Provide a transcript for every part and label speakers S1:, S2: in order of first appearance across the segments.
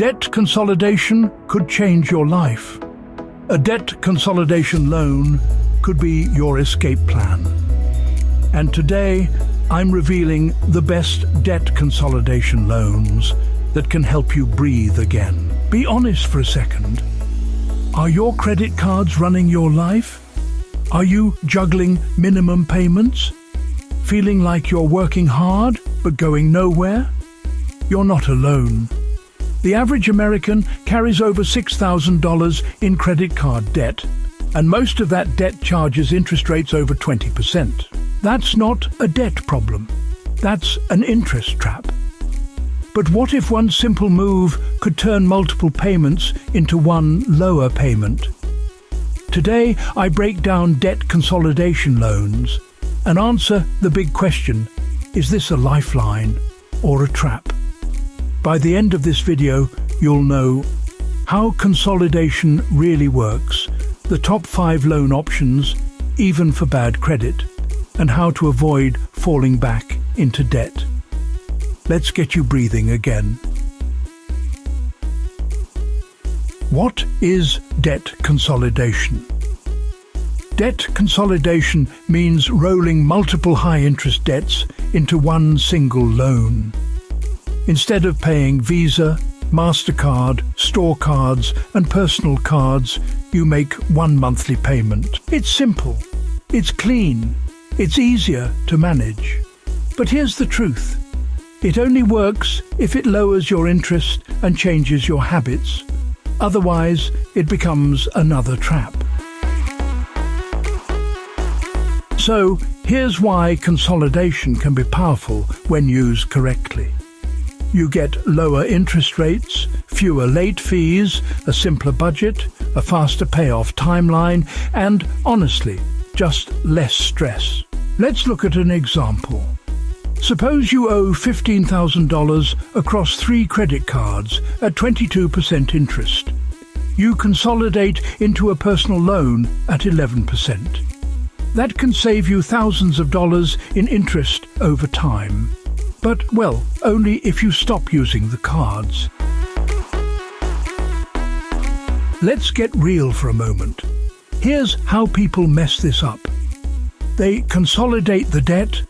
S1: Debt consolidation could change your life. A debt consolidation loan could be your escape plan. And today, I'm revealing the best debt consolidation loans that can help you breathe again. Be honest for a second. Are your credit cards running your life? Are you juggling minimum payments? Feeling like you're working hard but going nowhere? You're not alone. The average American carries over $6,000 in credit card debt, and most of that debt charges interest rates over 20%. That's not a debt problem. That's an interest trap. But what if one simple move could turn multiple payments into one lower payment? Today, I break down debt consolidation loans and answer the big question: is this a lifeline or a trap? By the end of this video, you'll know how consolidation really works, the top 5 loan options, even for bad credit, and how to avoid falling back into debt. Let's get you breathing again. What is debt consolidation? Debt consolidation means rolling multiple high-interest debts into one single loan. Instead of paying Visa, MasterCard, store cards, and personal cards, you make one monthly payment. It's simple, it's clean, it's easier to manage. But here's the truth. It only works if it lowers your interest and changes your habits. Otherwise, it becomes another trap. So, here's why consolidation can be powerful when used correctly. You get lower interest rates, fewer late fees, a simpler budget, a faster payoff timeline, and, honestly, just less stress. Let's look at an example. Suppose you owe $15,000 across 3 credit cards at 22% interest. You consolidate into a personal loan at 11%. That can save you thousands of dollars in interest over time. But, well, only if you stop using the cards. Let's get real for a moment. Here's how people mess this up. They consolidate the debt,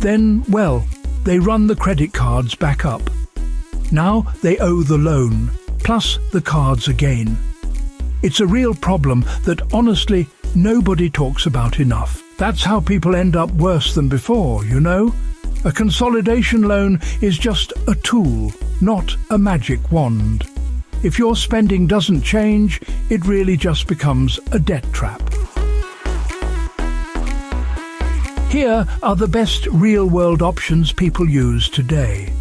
S1: then, well, they run the credit cards back up. Now they owe the loan, plus the cards again. It's a real problem that, honestly, nobody talks about enough. That's how people end up worse than before, you know? A consolidation loan is just a tool, not a magic wand. If your spending doesn't change, it really just becomes a debt trap. Here are the best real-world options people use today.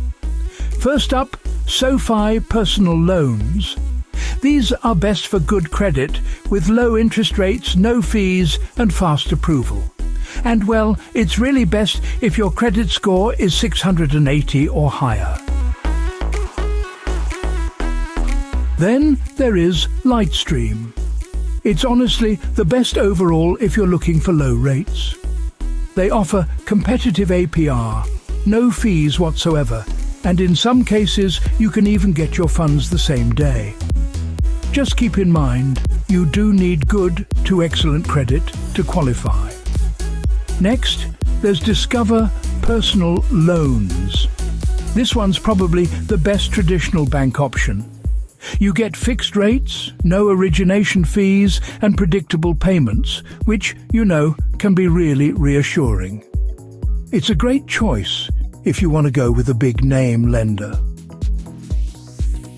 S1: First up, SoFi personal loans. These are best for good credit, with low interest rates, no fees, and fast approval. And well, it's really best if your credit score is 680 or higher. Then there is Lightstream. It's honestly the best overall if you're looking for low rates. They offer competitive APR, no fees whatsoever, and in some cases you can even get your funds the same day. Just keep in mind, you do need good to excellent credit to qualify. Next, there's Discover Personal Loans. This one's probably the best traditional bank option. You get fixed rates, no origination fees, and predictable payments, which, you know, can be really reassuring. It's a great choice if you want to go with a big-name lender.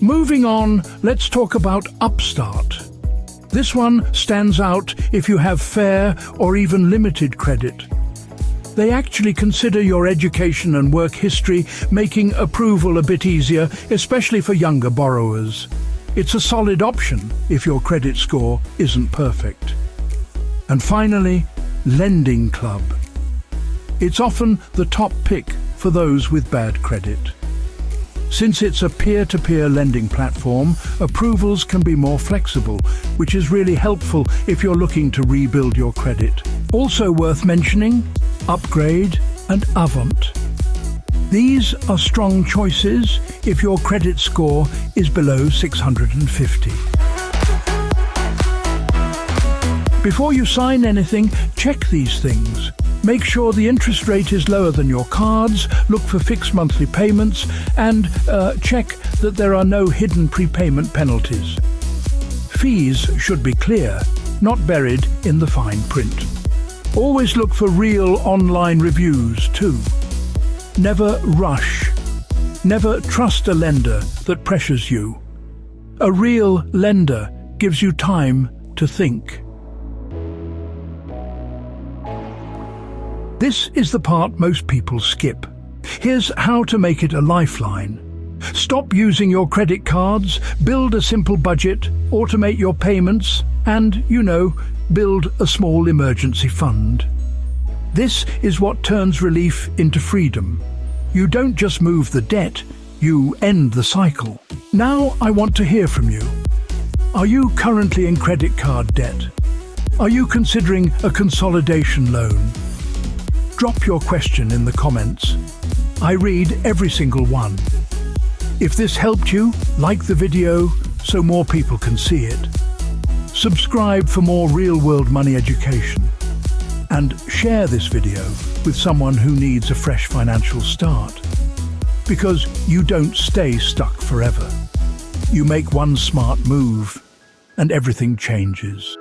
S1: Moving on, let's talk about Upstart. This one stands out if you have fair or even limited credit. They actually consider your education and work history, making approval a bit easier, especially for younger borrowers. It's a solid option if your credit score isn't perfect. And finally, Lending Club. It's often the top pick for those with bad credit. Since it's a peer-to-peer lending platform, approvals can be more flexible, which is really helpful if you're looking to rebuild your credit. Also worth mentioning, Upgrade and Avant. These are strong choices if your credit score is below 650. Before you sign anything, check these things. Make sure the interest rate is lower than your cards, look for fixed monthly payments, and check that there are no hidden prepayment penalties. Fees should be clear, not buried in the fine print. Always look for real online reviews too. Never rush. Never trust a lender that pressures you. A real lender gives you time to think. This is the part most people skip. Here's how to make it a lifeline. Stop using your credit cards, build a simple budget, automate your payments, and, build a small emergency fund. This is what turns relief into freedom. You don't just move the debt, you end the cycle. Now I want to hear from you. Are you currently in credit card debt? Are you considering a consolidation loan? Drop your question in the comments. I read every single one. If this helped you, like the video so more people can see it. Subscribe for more real-world money education. And share this video with someone who needs a fresh financial start. Because you don't stay stuck forever. You make one smart move, and everything changes.